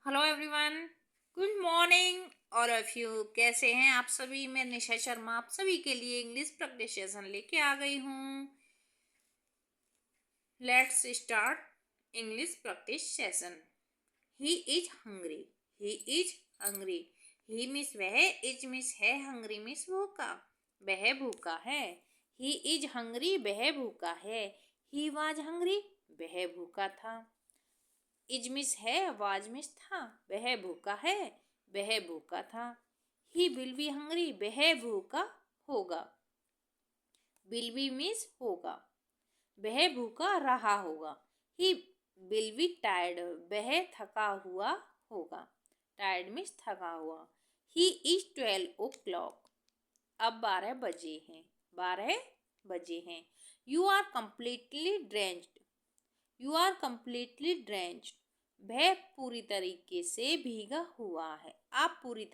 Hello everyone, good morning. और of you कैसे हैं आप सभी। मैं निशा शर्मा आप सभी के लिए इंग्लिश प्रैक्टिस सेशन लेके आ गई हूँ। Let's start English practice session. He is hungry. He is hungry. He miss वह, इज मिस है, हंग्री मिस भूखा। वह भूखा है। ही इज हंग्री वह भूखा है। ही वाज हंग्री वह भूखा था। इज मिस है, वाज मिस था, वह भूखा है, वह भूखा था। ही विल बी हंग्री वह भूखा होगा। विल बी मिस होगा, वह भूखा रहा होगा। ही विल बी टायर्ड वह थका हुआ होगा। टायर्ड मिस थका हुआ। ही इज 12 o'clock अब 12 बजे हैं। 12 बजे हैं। You are completely drenched. You are completely drenched वह पूरी तरीके से भीगा हुआ है। आप पूर्ण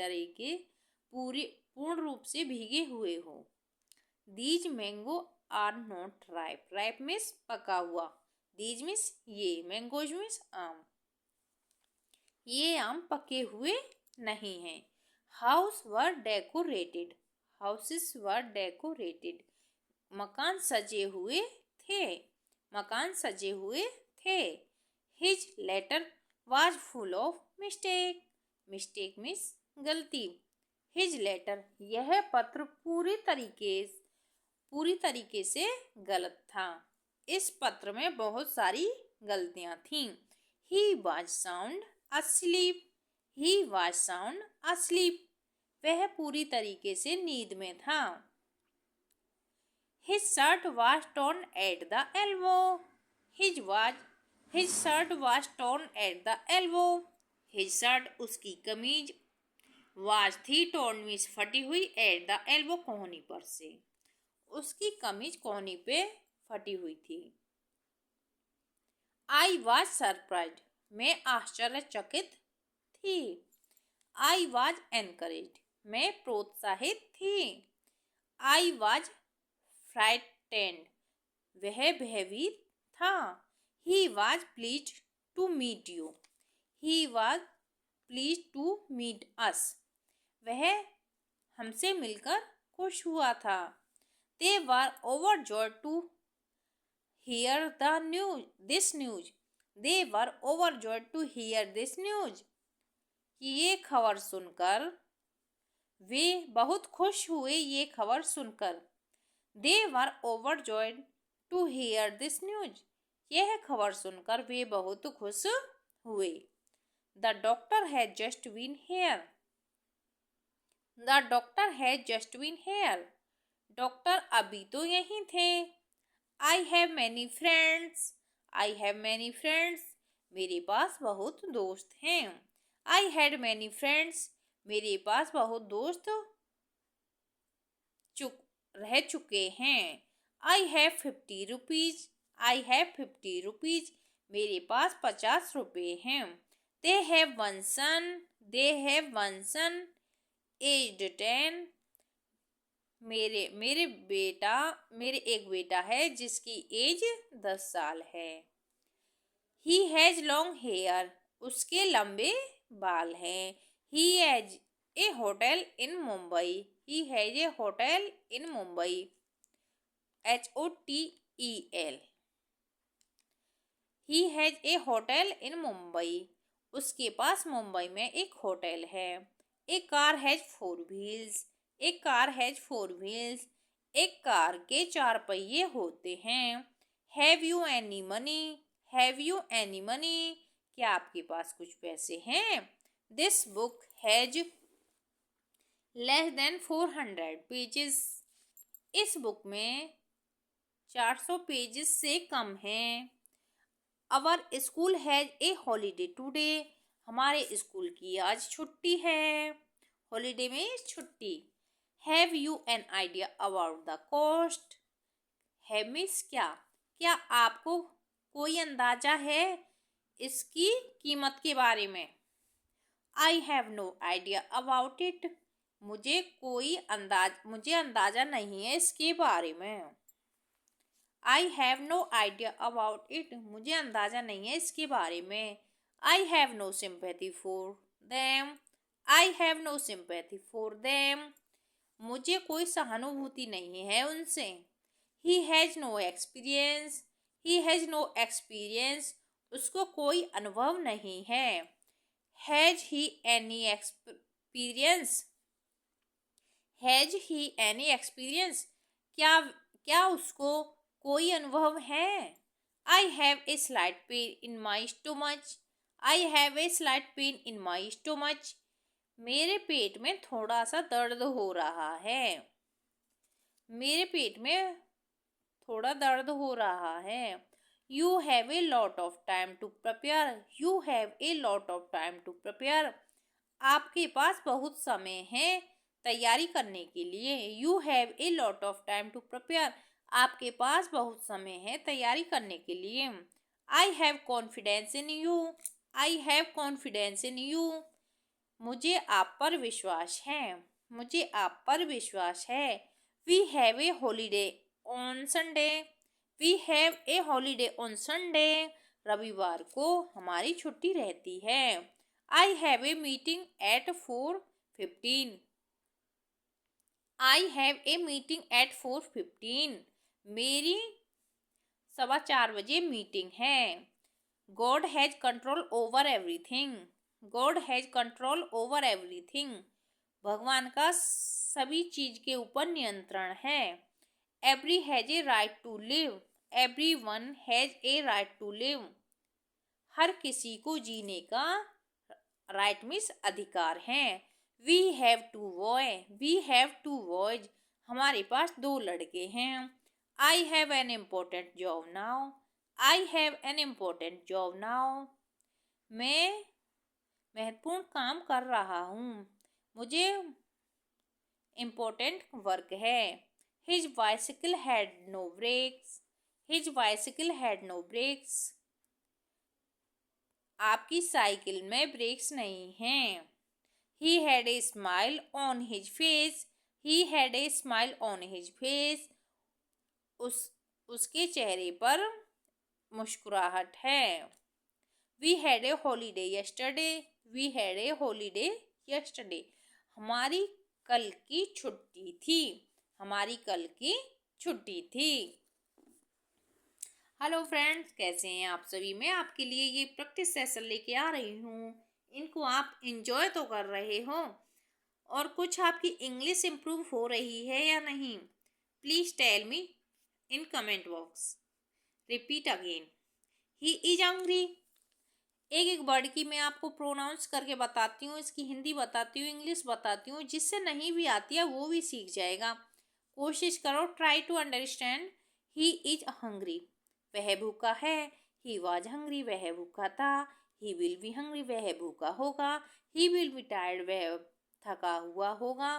रूप से भीगे हुए हो। These mango are not ripe. Ripe means पका हुआ। दीज मीन्स ये। मैंगोज मीन्स आम। ये आम पके हुए नहीं हैं। House were decorated. Houses were decorated मकान सजे हुए थे। मकान सजे हुए थे। His letter was full of mistake. Mistake means गलती। हिज लेटर यह पत्र पूरी तरीके से गलत था। इस पत्र में बहुत सारी गलतियां थीं। ही was sound asleep. He was sound asleep वह पूरी तरीके से नींद में था। His shirt was torn at the elbow. His shirt was torn at the elbow. His shirt उसकी कमीज was थी torn मीन्स फटी हुई at the elbow कोहनी पर से। उसकी कमीज कोहनी पे फटी हुई थी। I was surprised मैं आश्चर्यचकित थी। I was encouraged मैं प्रोत्साहित थी। I was frightened वह भयभीत था। He was pleased to meet you. He was pleased to meet us. वह हमसे मिलकर खुश हुआ था। They were overjoyed to hear this news. They were overjoyed to hear this news. ये खबर सुनकर वे बहुत खुश हुए। ये खबर सुनकर They were overjoyed to hear this news. यह खबर सुनकर वे बहुत खुश हुए। The doctor has just been here. The doctor has just been here. Doctor अभी तो यहीं थे। I have many friends. I have many friends. मेरे पास बहुत दोस्त हैं। I had many friends. मेरे पास बहुत दोस्त रह चुके हैं। I have 50 rupees. I have 50 rupees. मेरे पास 50 रुपए हैं। They have one son. They have one son. Aged 10. मेरे एक बेटा है जिसकी एज 10 साल है। He has long hair. उसके लंबे बाल हैं। He has a hotel in Mumbai. He has a hotel in Mumbai. HOTEL. He has a hotel in Mumbai. उसके पास मुंबई में एक होटल है। एक कार हैज 4 व्हील्स। एक कार हैज 4 व्हील्स। एक कार के 4 पहिए होते हैं। Have you any money. Have you any money क्या आपके पास कुछ पैसे हैं। This book has less than 400 pages. इस बुक में 400 पेजेस से कम हैं। अवर school has a holiday today. हमारे स्कूल की आज छुट्टी है। हॉलीडे में छुट्टी। Have you an idea about the cost. Have means क्या आपको कोई अंदाजा है इसकी कीमत के बारे में। I have no idea about it. मुझे अंदाजा नहीं है इसके बारे में। I have no idea about it मुझे अंदाजा नहीं है इसके बारे में। I have no sympathy for them. I have no sympathy for them. मुझे कोई सहानुभूति नहीं है उनसे. He has no experience. He has no experience. उसको कोई अनुभव नहीं है. Has he any experience? Has he any experience? क्या उसको कोई अनुभव है? I have a slight pain in my stomach. I have a slight pain in my stomach. मेरे पेट में थोड़ा सा दर्द हो रहा है. मेरे पेट में थोड़ा दर्द हो रहा है. You have a lot of time to prepare. You have a lot of time to prepare. आपके पास बहुत समय है तैयारी करने के लिए. You have a lot of time to prepare. आपके पास बहुत समय है तैयारी करने के लिए. I have confidence in you. I have confidence in you. मुझे आप पर विश्वास है. मुझे आप पर विश्वास है. We have a holiday on Sunday. We have a holiday on Sunday. रविवार को हमारी छुट्टी रहती है. I have a meeting at 4:15. I have a meeting at 4:15. मेरी 4:15 मीटिंग है. God has control over everything. God has control over everything. भगवान का सभी चीज के ऊपर नियंत्रण है. Every has a right to live. Everyone has a right to live. हर किसी को जीने का right मीन्स अधिकार है. We have two boys. We have two boys. हमारे पास 2 लड़के हैं. I have an important job now. I have an important job now. मैं महत्वपूर्ण काम कर रहा हूँ. मुझे important वर्क है. His bicycle had no brakes. His bicycle had no brakes. आपकी साइकिल में ब्रेक्स नहीं हैं. He had a smile on his face. He had a smile on his face. उसके चेहरे पर मुस्कुराहट है. We had a holiday yesterday. We had a holiday yesterday. हमारी कल की छुट्टी थी. हमारी कल की छुट्टी थी. हेलो फ्रेंड्स, कैसे हैं आप सभी. मैं आपके लिए ये प्रैक्टिस सेशन लेके आ रही हूँ. इनको आप इंजॉय तो कर रहे हो और कुछ आपकी इंग्लिश इम्प्रूव हो रही है या नहीं. Please tell me in comment box. Repeat again. He is hungry. एक एक वर्ड की मैं आपको प्रोनाउंस करके बताती हूँ. इसकी हिंदी बताती हूँ, इंग्लिश बताती हूँ. जिससे नहीं भी आती है वो भी सीख जाएगा. कोशिश करो. Try to understand. He is hungry. वह भूखा है. He was hungry. वह भूखा था. He will be hungry. वह भूखा होगा. He will be tired. वह थका हुआ होगा.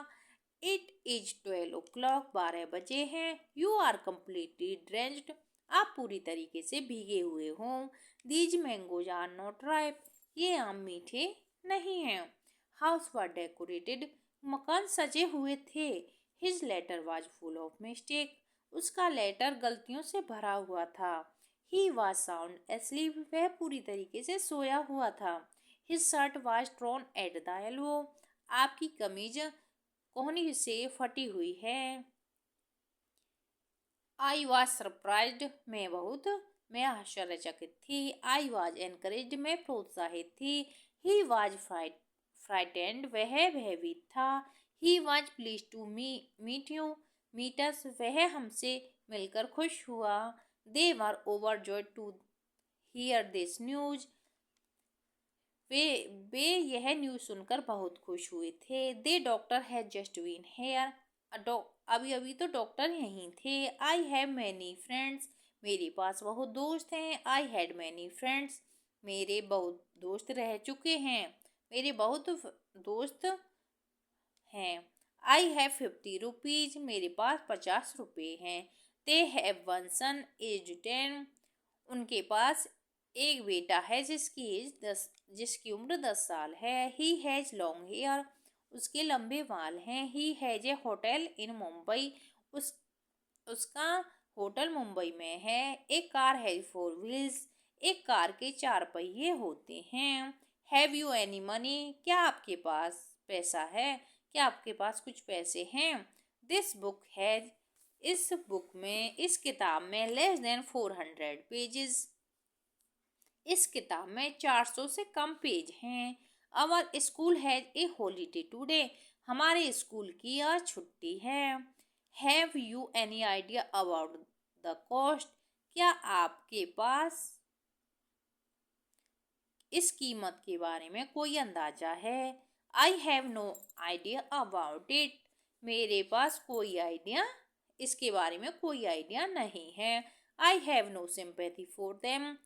It is 12 o'clock. 12 बजे हैं. You are completely drenched. आप पूरी तरीके से भीगे हुए हों. These mangoes are not ripe. ये आम मीठे नहीं हैं. House were decorated. मकान सजे हुए थे. His letter was full of mistake. उसका लेटर गलतियों से भरा हुआ था. He was sound asleep. वह पूरी तरीके से सोया हुआ था. His shirt was torn at the elbow. आपकी कमीज कोहनी से फटी हुई है. आई वॉज सरप्राइज्ड. मैं आश्चर्यचकित थी. I was encouraged. मैं प्रोत्साहित थी. He was frightened. वह भयभीत था. He was please to meet you. Meets. वह हमसे मिलकर खुश हुआ. They were overjoyed to hear this news. वे यह न्यूज सुनकर बहुत खुश हुए थे. The doctor has just been here. अभी अभी तो डॉक्टर यहीं थे. I have many friends. मेरे पास बहुत दोस्त हैं. I had many friends. मेरे बहुत दोस्त रह चुके हैं. मेरे बहुत दोस्त हैं. I have 50 rupees. मेरे पास 50 रुपये हैं. They have one son age 10. उनके पास एक बेटा है जिसकी उम्र 10 साल है. He has long hair. उसके लंबे बाल हैं. He has a hotel in Mumbai. उसका होटल मुंबई में है. एक कार हैज 4 व्हील्स. एक कार के 4 पहिए होते हैं। Have you any money? क्या आपके पास पैसा है? क्या आपके पास कुछ पैसे हैं? दिस बुक हैज, इस किताब में लेस देन 400 पेजेस, इस किताब में 400 से कम पेज हैं। अवर school has a holiday today, हमारे स्कूल की आज छुट्टी है। Have you any idea about the cost? क्या आपके पास इस कीमत के बारे में कोई अंदाजा है? I have no idea about it, मेरे पास कोई आइडिया, इसके बारे में कोई आइडिया नहीं है। I have no sympathy for them,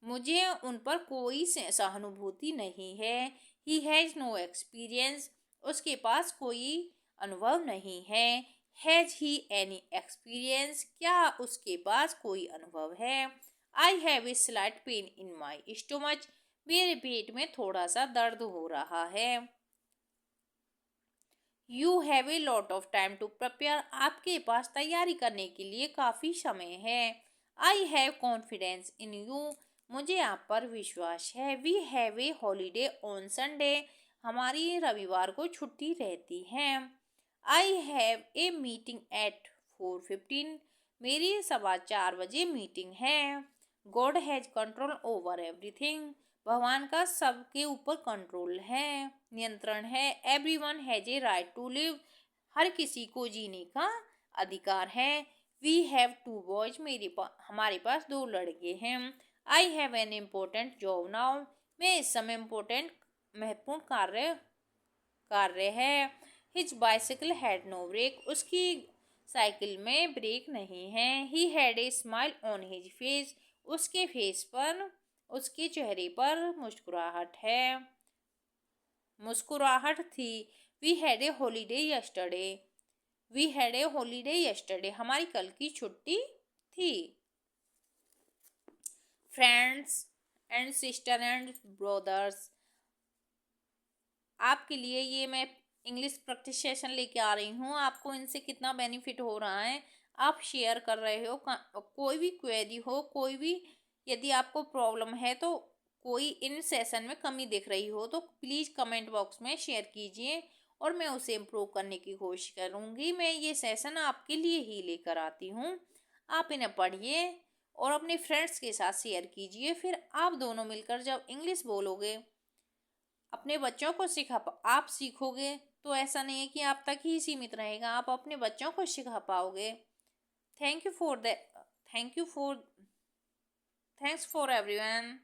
मुझे उन पर कोई सहानुभूति नहीं है। ही हैज़ नो एक्सपीरियंस, उसके पास कोई अनुभव नहीं है। हैज़ ही एनी एक्सपीरियंस, क्या उसके पास कोई अनुभव है? I have a slight pain in my stomach, मेरे पेट में थोड़ा सा दर्द हो रहा है। You have a lot of time to prepare, आपके पास तैयारी करने के लिए काफ़ी समय है। I have confidence in you, मुझे आप पर विश्वास है। We have a holiday on Sunday, हमारी रविवार को छुट्टी रहती है। I have a meeting at 4:15, मेरी 4:15 मीटिंग है। God has control over everything, भगवान का सबके ऊपर कंट्रोल है, नियंत्रण है। Everyone has a right to live, हर किसी को जीने का अधिकार है। वी हैव 2 बॉयज, हमारे पास 2 लड़के हैं। I have an important job now, मैं इस समय इम्पोर्टेंट महत्वपूर्ण कार्य है। His bicycle had no brake, उसकी साइकिल में ब्रेक नहीं है। He had a smile on his face, उसके चेहरे पर मुस्कुराहट थी। We had a holiday yesterday, हमारी कल की छुट्टी थी। Friends and sister and brothers, आपके लिए ये मैं इंग्लिश प्रैक्टिस सेशन लेके आ रही हूँ। आपको इनसे कितना बेनिफिट हो रहा है आप शेयर कर रहे हो। कोई भी क्वेरी हो, कोई भी यदि आपको प्रॉब्लम है, तो कोई इन सेशन में कमी दिख रही हो, तो प्लीज़ कमेंट बॉक्स में शेयर कीजिए और मैं उसे इम्प्रूव करने की कोशिश करूँगी। मैं ये सेशन आपके लिए ही लेकर आती हूँ, आप इन्हें पढ़िए और अपने फ्रेंड्स के साथ शेयर कीजिए। फिर आप दोनों मिलकर जब इंग्लिश बोलोगे, अपने बच्चों को आप सीखोगे, तो ऐसा नहीं है कि आप तक ही सीमित रहेगा, आप अपने बच्चों को सिखा पाओगे। Thank you for the thanks for everyone.